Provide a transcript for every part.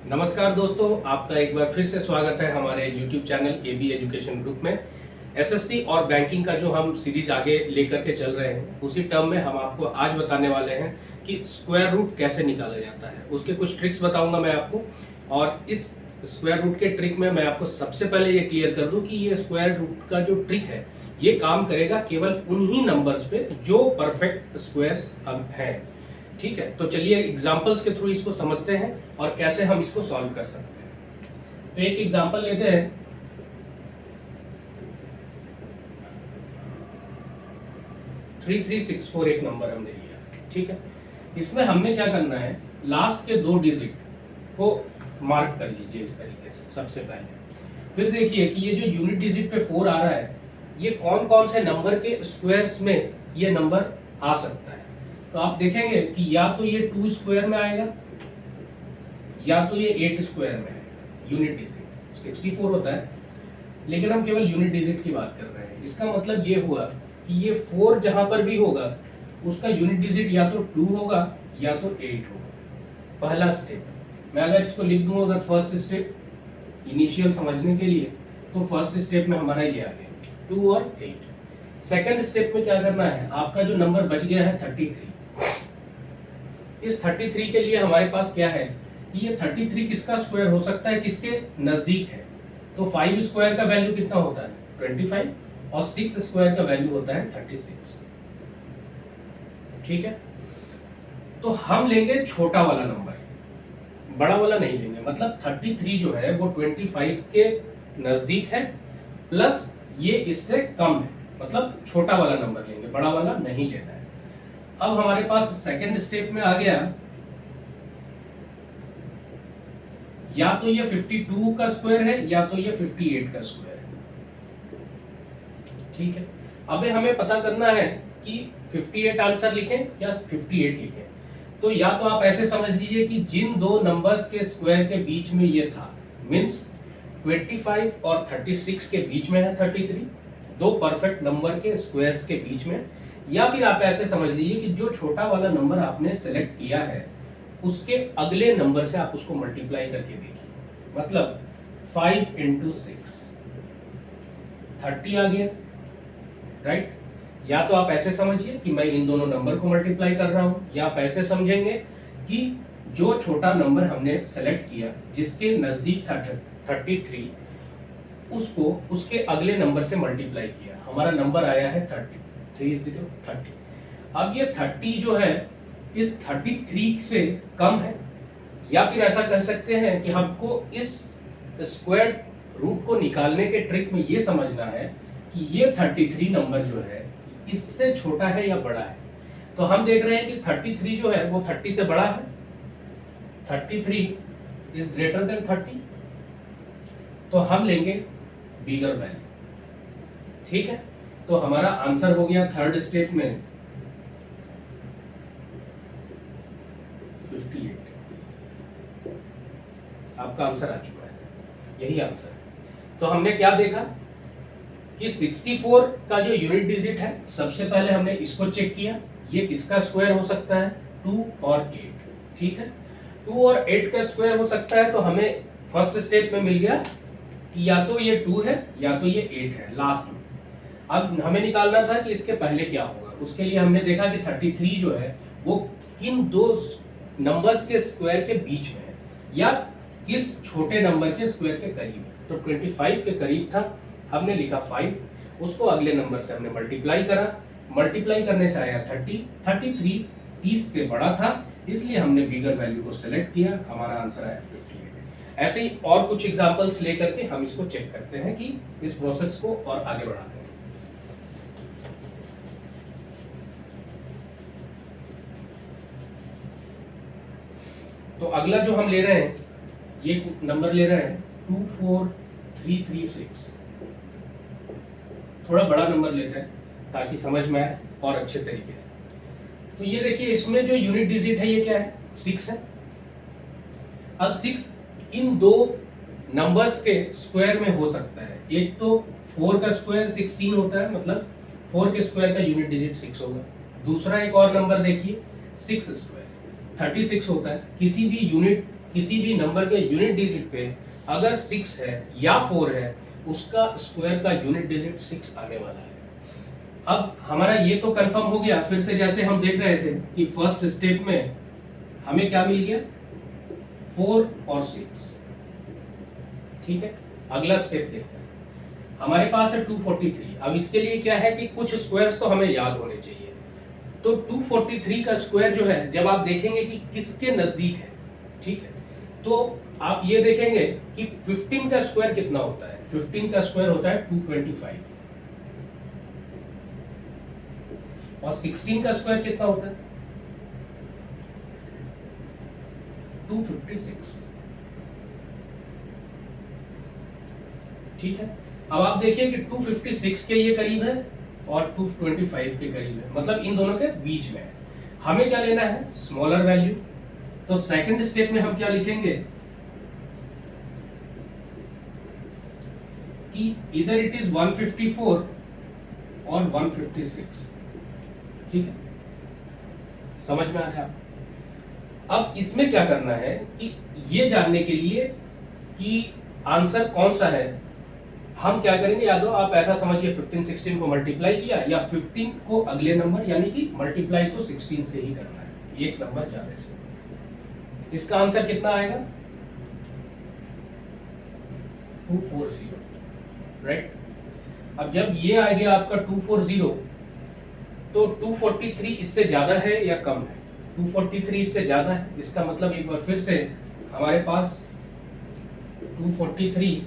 नमस्कार दोस्तों, आपका एक बार फिर से स्वागत है हमारे YouTube channel AB education group में। एसएससी और बैंकिंग का जो हम सीरीज आगे लेकर के चल रहे हैं, उसी टर्म में हम आपको आज बताने वाले हैं कि स्क्वायर रूट कैसे निकाला जाता है। उसके कुछ ट्रिक्स बताऊंगा मैं आपको, और इस स्क्वायर रूट के ट्रिक में मैं आपको सबसे पहले ये क्लियर कर दूं कि ये स्क्वायर रूट का जो ट्रिक है ये काम करेगा केवल उन्हीं नंबर्स पे जो परफेक्ट स्क्वायर्स हैं। ठीक है, तो चलिए एग्जांपल्स के थ्रू इसको समझते हैं और कैसे हम इसको सॉल्व कर सकते हैं। तो एक एग्जांपल लेते हैं। थ्री थ्री सिक्स फोर एक नंबर हमने लिया, ठीक है। इसमें हमने क्या करना है, लास्ट के दो डिजिट को मार्क कर लीजिए इस तरीके से सबसे पहले। फिर देखिए कि ये जो यूनिट डिजिट पे 4 आ रहा है, ये कौन कौन से नंबर के स्क्वायर्स में ये नंबर आ सकता है। तो आप देखेंगे कि या तो ये 2 स्क्वायर में आएगा या तो ये 8 स्क्वायर में आएगा। यूनिट डिजिट 64 होता है, लेकिन हम केवल यूनिट डिजिट की बात कर रहे हैं। इसका मतलब ये हुआ कि ये 4 जहां पर भी होगा उसका यूनिट डिजिट या तो 2 होगा या तो 8 होगा। पहला स्टेप मैं अगर इसको लिख दूं, अगर फर्स्ट स्टेप इनिशियल समझने के लिए, तो फर्स्ट स्टेप में हमारा ये आ गया 2 और 8। सेकंड स्टेप में क्या करना है, आपका जो नंबर बच गया है 33। इस 33 के लिए हमारे पास क्या है कि ये 33 किसका स्क्वायर हो सकता है, किसके नजदीक है। तो 5 स्क्वायर का वैल्यू कितना होता है 25, और 6 स्क्वायर का वैल्यू होता है 36। ठीक है, तो हम लेंगे छोटा वाला नंबर, बड़ा वाला नहीं लेंगे। मतलब 33 जो है वो 25 के नजदीक है, प्लस ये इससे कम है, मतलब छोटा वाला नंबर लेंगे, बड़ा वाला नहीं लेना है। अब हमारे पास सेकंड स्टेप में आ गया, या तो ये 52 का स्क्वायर है या तो ये 58 का स्क्वायर है। ठीक है, अबे हमें पता करना है कि 58 आंसर लिखें या 58 लिखें। तो या तो आप ऐसे समझ लीजिए कि जिन दो नंबर्स के स्क्वायर के बीच में ये था, मींस 25 और 36 के बीच में है 33, दो परफेक्ट नंबर के स्क्वायर्स के बीच में। या फिर आप ऐसे समझ लीजिए कि जो छोटा वाला नंबर आपने सेलेक्ट किया है उसके अगले नंबर से आप उसको मल्टीप्लाई करके देखिए। मतलब 5 into 6 30 आ गया, राइट। या तो आप ऐसे समझिए कि मैं इन दोनों नंबर को मल्टीप्लाई कर रहा हूं, या आप ऐसे समझेंगे कि जो छोटा नंबर हमने सेलेक्ट किया जिसके नजदीक था 33, उसको उसके अगले नंबर से मल्टीप्लाई किया, हमारा नंबर आया है 30। 3 is 30। अब ये 30 जो है इस 33 से कम है, या फिर ऐसा कह सकते हैं कि हमको इस स्क्वायर रूट को निकालने के ट्रिक में ये समझना है कि ये 33 नंबर जो है इससे छोटा है या बड़ा है। तो हम देख रहे हैं कि 33 जो है वो 30 से बड़ा है, 33 इज ग्रेटर देन 30, तो हम लेंगे बिगर वैल्यू। ठीक है, तो हमारा आंसर हो गया थर्ड स्टेप में 58। आपका आंसर आ चुका है, यही आंसर है। तो हमने क्या देखा कि 64 का जो यूनिट डिजिट है, सबसे पहले हमने इसको चेक किया, ये किसका स्क्वायर हो सकता है 2 और 8। ठीक है, 2 और 8 का स्क्वायर हो सकता है। तो हमें फर्स्ट स्टेप में मिल गया कि या तो ये 2 है या तो ये 8 है लास्ट में। अब हमें निकालना था कि इसके पहले क्या होगा। उसके लिए हमने देखा कि 33 जो है वो किन दो नंबर्स के स्क्वायर के बीच में है, या किस छोटे नंबर के स्क्वायर के करीब है। तो 25 के करीब था, हमने लिखा 5, उसको अगले नंबर से हमने मल्टीप्लाई करा, मल्टीप्लाई करने से आया 30। 33 30 से बड़ा था, इसलिए हमने बिगर वैल्यू को सिलेक्ट किया, हमारा आंसर आया 58। ऐसे ही और कुछ एग्जांपल्स लेकर के हम इसको चेक करते हैं कि इस प्रोसेस को और आगे बढ़ाते हैं। तो अगला जो हम ले रहे हैं, ये नंबर ले रहे हैं 24336। थोड़ा बड़ा नंबर लेते हैं ताकि समझ में आए और अच्छे तरीके से। तो ये देखिए, इसमें जो यूनिट डिजिट है ये क्या है 6 है। अब 6 इन दो नंबर्स के स्क्वायर में हो सकता है। एक तो 4 का स्क्वायर 16 होता है, मतलब 4 के स्क्वायर का यूनिट डिजिट 6 होगा। दूसरा एक और नंबर देखिए 6 स्क्वायर 36 होता है। किसी भी यूनिट किसी भी नंबर के यूनिट डिजिट पे अगर 6 है या 4 है, उसका स्क्वायर का यूनिट डिजिट 6 आने वाला है। अब हमारा ये तो कंफर्म हो गया। फिर से जैसे हम देख रहे थे कि फर्स्ट स्टेप में हमें क्या मिल गया, 4 और 6। ठीक है, अगला स्टेप देखते हैं। हमारे पास है 243। अब इसके लिए क्या है कि कुछ स्क्वायर्स तो हमें याद होने चाहिए। तो 243 का स्क्वायर जो है, जब आप देखेंगे कि किसके नजदीक है, ठीक है, तो आप ये देखेंगे कि 15 का स्क्वायर कितना होता है। 15 का स्क्वायर होता है 225 और 16 का स्क्वायर कितना होता है 256। ठीक है, अब आप देखिए कि 256 के ये करीब है और 225 के करीब है, मतलब इन दोनों के बीच में है। हमें क्या लेना है, स्मॉलर वैल्यू। तो सेकंड स्टेप में हम क्या लिखेंगे कि इधर इट इज 154 और 156। ठीक है, समझ में आ रहा है आप। अब इसमें क्या करना है कि ये जानने के लिए कि आंसर कौन सा है, हम क्या करेंगे, या तो आप ऐसा समझिए 15 16 को मल्टीप्लाई किया, या 15 को अगले नंबर यानी कि मल्टीप्लाई तो 16 से ही करना है, एक नंबर जाने से। इसका आंसर कितना आएगा 240, राइट। अब जब ये आ गया आपका 240, तो 243 इससे ज्यादा है या कम है, 243 इससे ज्यादा है। इसका मतलब एक बार फिर से हमारे पास 243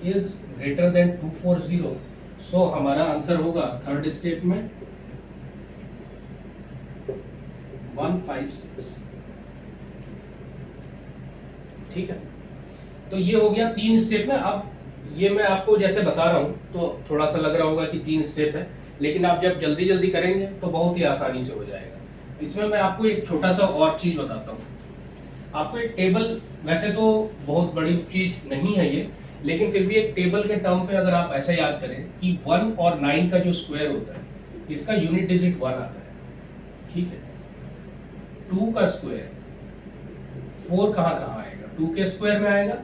इज ग्रेटर देन 240, सो हमारा आंसर होगा थर्ड स्टेप में 156। ठीक है, तो ये हो गया 3 स्टेप में। अब ये मैं आपको जैसे बता रहा हूं तो थोड़ा सा लग रहा होगा कि 3 स्टेप है, लेकिन आप जब जल्दी जल्दी करेंगे तो बहुत ही आसानी से हो जाएगा। इसमें मैं आपको एक छोटा सा और चीज बताता हूँ। आपको एक टेबल, वैसे तो बहुत बड़ी चीज नहीं है ये, लेकिन फिर भी एक टेबल के टर्म पे अगर आप ऐसा याद करें कि 1 और 9 का जो स्क्वायर होता है, इसका यूनिट डिजिट 1 आता है। ठीक है, 2 का स्क्वायर 4 कहाँ आएगा, 2 के स्क्वायर में आएगा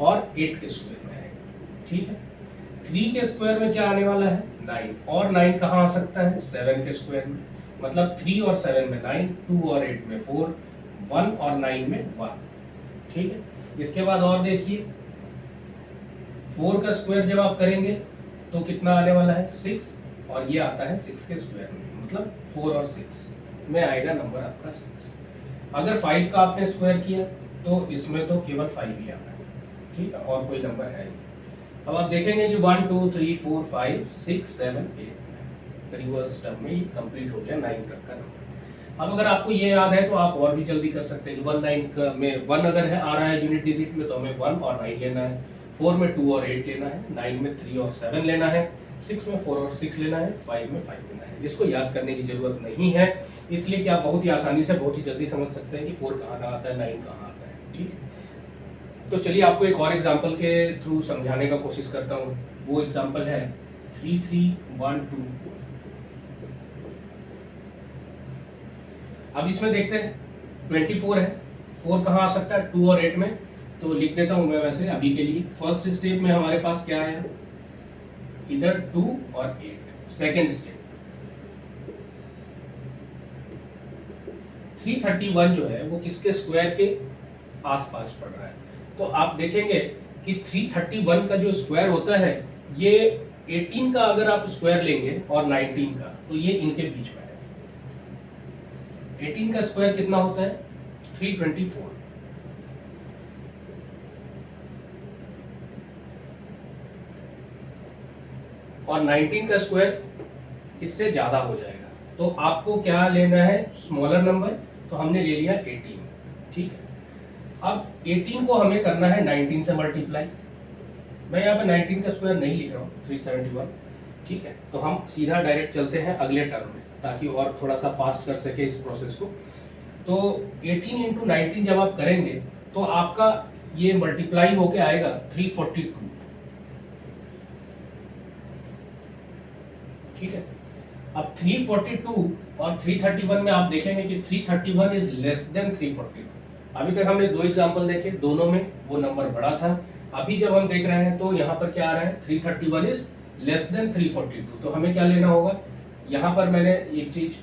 और 8 के स्क्वायर में आएगा। ठीक है, 3 के स्क्वायर में क्या आने वाला है 9, और 9 कहाँ आ सकता है 7 के स्क्वायर में, मतलब 3 और 7 में 9, 2 और 8 में 4, 1 और 9 में 1। ठीक है, इसके बाद और देखिए 4 का स्क्वायर जब आप करेंगे तो कितना आने वाला है 6, और ये आता है 6 के स्क्वायर में, मतलब 4 और 6 में आएगा नंबर आपका 6। अगर 5 का आपने स्क्वायर किया तो इसमें तो केवल 5 ही आना है। ठीक है, और कोई नंबर है नहीं। अब आप देखेंगे कि 1 2 3 4 5 6 7 8 रिवर्स टर्म में कंप्लीट हो गया 9 तक का नंबर। अब अगर आपको ये याद है तो आप और भी जल्दी कर सकते हैं कि 1 9 में 1 अगर है आ रहा है यूनिट डिजिट में, तो हमें 1 और 9 लेना है, 4 में 2 और 8 लेना है, 9 में 3 और 7 लेना है, 6 में 4 और 6 लेना है, 5 में 5 लेना है। इसको याद करने की जरूरत नहीं है, इसलिए कि आप बहुत ही आसानी से बहुत ही जल्दी समझ सकते हैं कि 4 कहाँ आता है, 9 कहाँ आता है। ठीक है, तो चलिए आपको एक और एग्जांपल के थ्रू समझाने का कोशिश करता हूँ। वो एग्जांपल है 33124। अब इसमें देखते हैं 24 है, 4 कहाँ आ सकता है 2 और 8 में, तो लिख देता हूं मैं वैसे अभी के लिए। फर्स्ट स्टेप में हमारे पास क्या है, इधर 2 और 8। सेकेंड स्टेप 331 जो है वो किसके स्क्वायर के आसपास पड़ रहा है, तो आप देखेंगे कि 331 का जो स्क्वायर होता है ये 18 का अगर आप स्क्वायर लेंगे और 19 का, तो ये इनके बीच में है। 18 का स्क्वायर कितना होता है 324, और 19 का स्क्वायर इससे ज्यादा हो जाएगा। तो आपको क्या लेना है स्मॉलर नंबर, तो हमने ले लिया 18। ठीक है, अब 18 को हमें करना है 19 से मल्टीप्लाई। मैं यहाँ पे 19 का स्क्वायर नहीं लिख रहा हूँ, 371। ठीक है, तो हम सीधा डायरेक्ट चलते हैं अगले टर्म में, ताकि और थोड़ा सा फास्ट कर सके इस प्रोसेस को। तो 18 इंटू 19 जब आप करेंगे तो आपका ये मल्टीप्लाई होके आएगा 342। ठीक है, अब 342 और 331 में आप देखेंगे कि 331 इज लेस देन 342, अभी तक हमने 2 एग्जाम्पल देखे, दोनों में वो नंबर बड़ा था। अभी जब हम देख रहे हैं तो यहाँ पर क्या आ रहा है, 331 इज लेस देन 342। तो हमें क्या लेना होगा, यहाँ पर मैंने एक चीज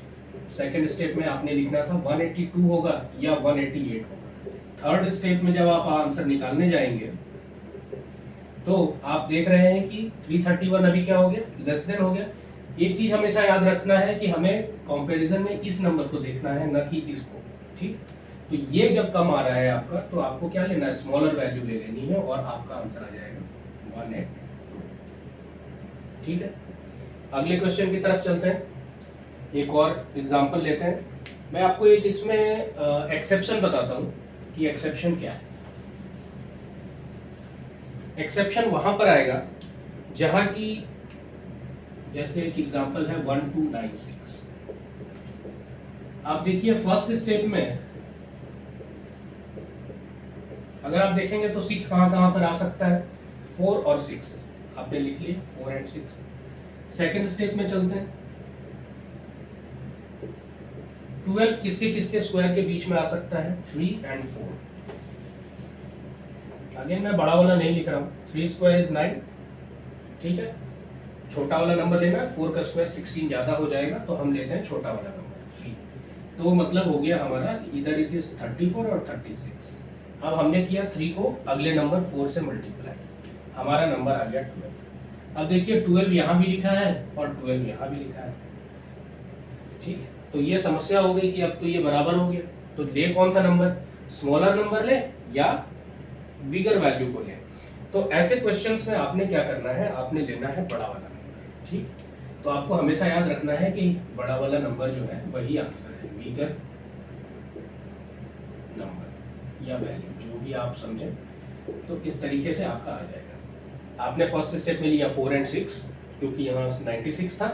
सेकेंड स्टेप में आपने लिखना था 182 होगा या 188 होगा। थर्ड स्टेप में जब आप आंसर निकालने जाएंगे तो आप देख रहे हैं कि 331 अभी क्या हो गया, लेस देन हो गया। एक चीज हमेशा याद रखना है कि हमें कंपैरिजन में इस नंबर को देखना है, न कि इसको, ठीक। तो ये जब कम आ रहा है आपका, तो आपको क्या लेना है, स्मॉलर वैल्यू ले लेनी है और आपका आंसर आ जाएगा 182, ठीक है। अगले क्वेश्चन की तरफ चलते हैं, एक और एग्जांपल लेते हैं। मैं आपको एक इसमें एक्सेप्शन बताता हूँ कि एक्सेप्शन क्या है। एक्सेप्शन वहां पर आएगा जहां की, जैसे एक एग्जांपल है 1296। आप देखिए फर्स्ट स्टेप में अगर आप देखेंगे तो 6 कहां पर आ सकता है, 4 और 6 आपने लिख लिया, 4 एंड 6। सेकंड स्टेप में चलते हैं, 12 किसके किसके स्क्वायर के बीच में आ सकता है, 3 एंड 4। अगेन मैं बड़ा वाला नहीं लिख रहा हूँ, 3 स्क्वायर इज 9, ठीक है। छोटा वाला नंबर लेना है, 4 का स्क्वायर 16 ज्यादा हो जाएगा, तो हम लेते हैं छोटा वाला नंबर 3। तो मतलब हो गया हमारा इधर इट इज 34 और 36। अब हमने किया 3 को अगले नंबर 4 से मल्टीप्लाई, हमारा नंबर आ गया 12। अब देखिए 12 यहाँ भी लिखा है और 12 यहाँ भी लिखा है, ठीक। तो ये समस्या हो गई कि अब तो ये बराबर हो गया, तो ले कौन सा नंबर, स्मॉलर नंबर ले या बिगर वैल्यू को ले। तो ऐसे क्वेश्चंस में आपने क्या करना है, आपने लेना है बड़ा वाला नंबर, ठीक। तो आपको हमेशा याद रखना है कि बड़ा वाला नंबर जो है वही आंसर है, बिगर नंबर या वैल्यू, जो भी आप समझें। तो इस तरीके से आपका आ जाएगा। आपने फर्स्ट स्टेप में लिया 4 एंड 6 क्योंकि यहाँ 96 था,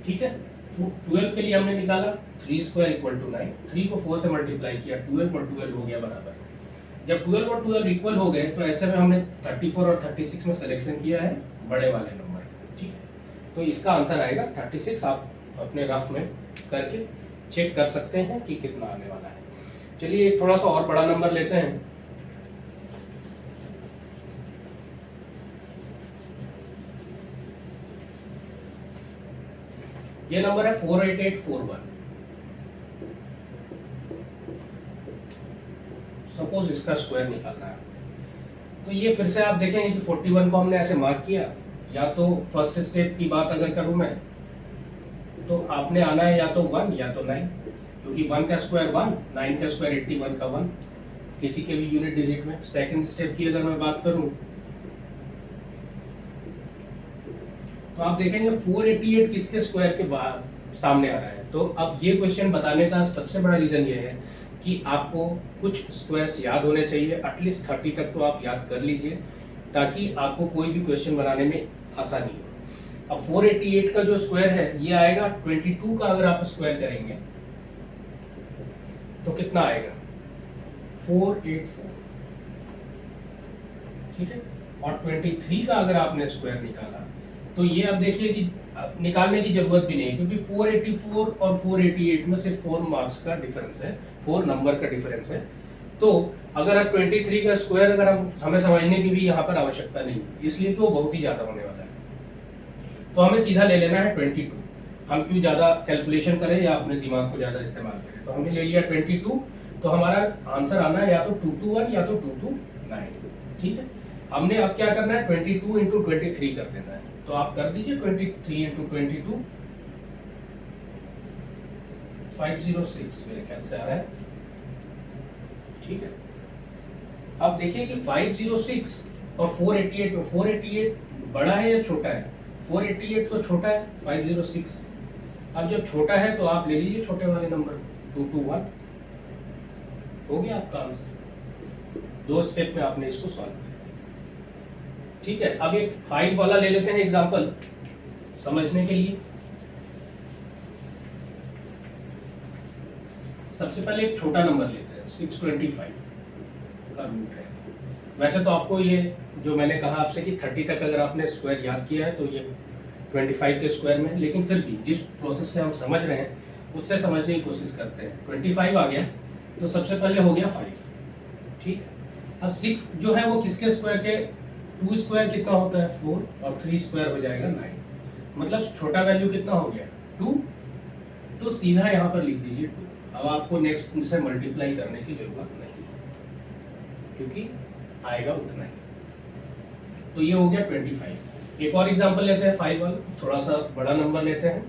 ठीक है। 12 के लिए हमने निकाला 3 स्क्वायर इक्वल टू 9, 3 को 4 से मल्टीप्लाई किया, 12 और 12 हो गया बराबर। जब 12 और 12 इक्वल हो गए तो ऐसे में हमने 34 और 36 में सिलेक्शन किया है बड़े वाले नंबर, ठीक है। तो इसका आंसर आएगा 36। आप अपने रफ में करके चेक कर सकते हैं कि कितना आने वाला है। चलिए एक थोड़ा सा और बड़ा नंबर लेते हैं। ये नंबर है 48841। सपोज इसका स्क्वायर निकालना है, तो ये फिर से आप देखेंगे कि 41 को हमने ऐसे मार्क किया। या तो फर्स्ट स्टेप की बात अगर करूं मैं, तो आपने आना है या तो 1 या तो 9, क्योंकि 1 का स्क्वायर 1, 9 का स्क्वायर 81 का 1, किसी के भी यूनिट डिजिट में। सेकंड स्टेप की अगर मैं बात करूं तो आप देखेंगे 488 किसके स्क्वायर के बाद सामने आ रहा है। तो अब ये क्वेश्चन बताने का सबसे बड़ा रीजन ये है कि आपको कुछ स्क्वायर्स याद होने चाहिए, एटलीस्ट 30 तक तो आप याद कर लीजिए, ताकि आपको कोई भी क्वेश्चन बनाने में आसानी हो। अब 488 का जो स्क्वायर है ये आएगा 22 का, अगर आप स्क्वायर करेंगे तो कितना आएगा, 484, ठीक है। और 23 का अगर आपने स्क्वायर निकाला तो ये अब देखिए कि निकालने की जरूरत भी नहीं है, क्योंकि 484 और 488 में सिर्फ 4 मार्क्स का डिफरेंस है, 4 नंबर का डिफरेंस है। तो अगर आप 23 का स्क्वायर अगर हम हमें समझने की भी यहाँ पर आवश्यकता नहीं, इसलिए कि वो बहुत ही ज्यादा होने वाला है। तो हमें सीधा ले लेना है 22। हम क्यों ज्यादा कैलकुलेशन करें या अपने दिमाग को ज्यादा इस्तेमाल करें। तो हमने ले लिया 22, तो हमारा आंसर आना है या तो 221 या तो 229, ठीक है। हमने अब क्या करना है, 22 इंटू 23 कर देना है। तो आप कर दीजिए 23 इंटू 22, 506 मेरे ख्याल से आ रहा है, ठीक है। अब देखिए कि 506 और 488 में 488 बड़ा है या छोटा है, 488 तो छोटा है, 506। अब जब छोटा है तो आप ले लीजिए छोटे वाले नंबर 221, हो गया आपका आंसर। 2 स्टेप में आपने इसको सॉल्व किया, ठीक है। अब एक 5 वाला ले लेते हैं एग्जांपल समझने के लिए। सबसे पहले एक छोटा नंबर लेते हैं, 625 का रूट है। वैसे तो आपको ये जो मैंने कहा आपसे कि 30 तक अगर आपने स्क्वायर याद किया है तो ये 25 के स्क्वायर में, लेकिन फिर भी जिस प्रोसेस से हम समझ रहे हैं उससे समझने की कोशिश करते हैं। 25 आ गया तो सबसे पहले हो गया 5, ठीक है। अब 6 जो है वो किसके स्क्वायर के, 2 स्क्वायर कितना होता है 4 और 3 स्क्वायर हो जाएगा 9, मतलब छोटा वैल्यू कितना हो गया 2, तो सीधा यहाँ पर लिख दीजिए 2। अब आपको नेक्स्ट से मल्टीप्लाई करने की जरूरत नहीं क्योंकि आएगा उतना ही। तो ये हो गया 25। एक और एग्जांपल लेते हैं 5 वाला, थोड़ा सा बड़ा नंबर लेते हैं,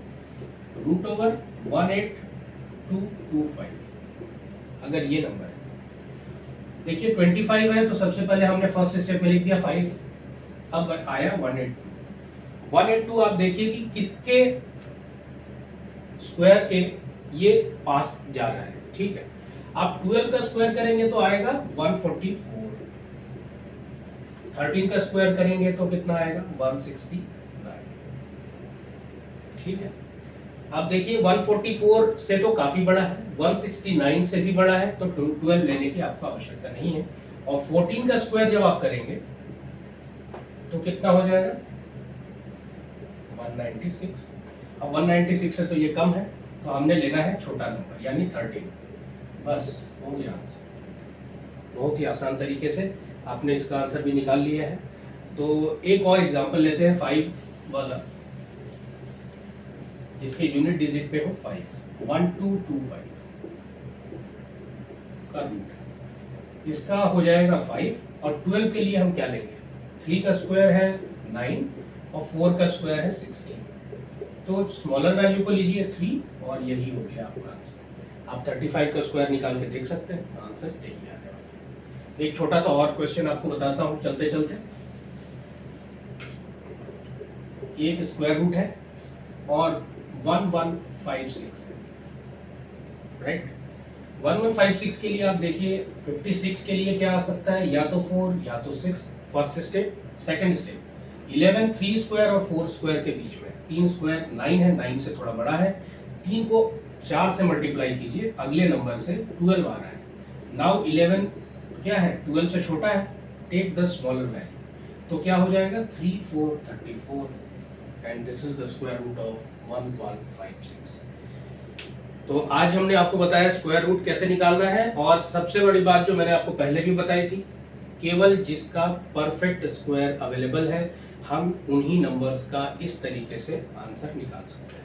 √18225। अगर ये नंबर है, देखिए 25 है तो सबसे पहले हमने फर्स्ट स्टेप में लिख दिया 5, अब आया 182। 182 आप देखिए कि किसके स्क्वायर के ये पास जा रहा है, ठीक है। आप 12 का स्क्वायर करेंगे तो आएगा 144, 13 का स्क्वायर करेंगे तो कितना आएगा 169, ठीक है। अब देखिए 144 से तो काफी बड़ा है, 169 से भी बड़ा है, तो 12 लेने की आपको आवश्यकता नहीं है। और 14 का स्क्वायर जब आप करेंगे तो कितना हो जाएगा 196। अब 196 से तो ये कम है, तो हमने लेना है छोटा नंबर यानी 13। बस हो गया आंसर। बहुत ही आसान तरीके से आपने इसका आंसर भी निकाल लिया है। तो एक और एग्जांपल लेते हैं 5 वाला, जिसके यूनिट डिजिट पे हो 5, 1225 का रूट, इसका हो जाएगा 5 और 12 के लिए हम क्या लेंगे, 3 का स्क्वायर है 9 और 4 का स्क्वायर है 16, तो स्मॉलर वैल्यू को लीजिए 3 और यही हो गया आपका आंसर। आप 35 का स्क्वायर निकाल के देख सकते हैं, आंसर यही आने वाला है। एक छोटा सा और क्वेश्चन आपको बताता हूं चलते चलते। एक स्क्वायर रूट है और 1156 है, राइट। 1156 के लिए आप देखिए 56 के लिए क्या आ सकता है, या तो 4 या तो 6, first step. Second step 11 3 square और 4 स्क्वायर के बीच में, 3 स्क्वायर 9 है, 9 से थोड़ा बड़ा है, 3 को 4 से मल्टीप्लाई कीजिए, अगले नंबर से 12 आ रहा है। नाउ 11 क्या है 12 से छोटा है, टेक द स्मॉलर वैल्यू, तो क्या हो जाएगा 3 4 34 and this is the square root of 1156। तो आज हमने आपको बताया स्क्वायर रूट कैसे निकालना है, और सबसे बड़ी बात जो मैंने आपको पहले भी बताई थी, केवल जिसका परफेक्ट स्क्वायर अवेलेबल है हम उन्हीं नंबर्स का इस तरीके से आंसर निकाल सकते हैं।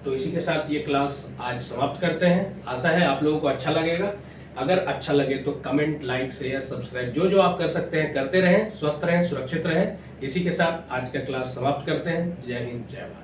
तो इसी के साथ ये क्लास आज समाप्त करते हैं। आशा है आप लोगों को अच्छा लगेगा। अगर अच्छा लगे तो कमेंट, लाइक, शेयर, सब्सक्राइब जो जो आप कर सकते हैं करते रहें। स्वस्थ रहें, सुरक्षित रहें। इसी के साथ आज का क्लास समाप्त करते हैं। जय हिंद, जय भारत।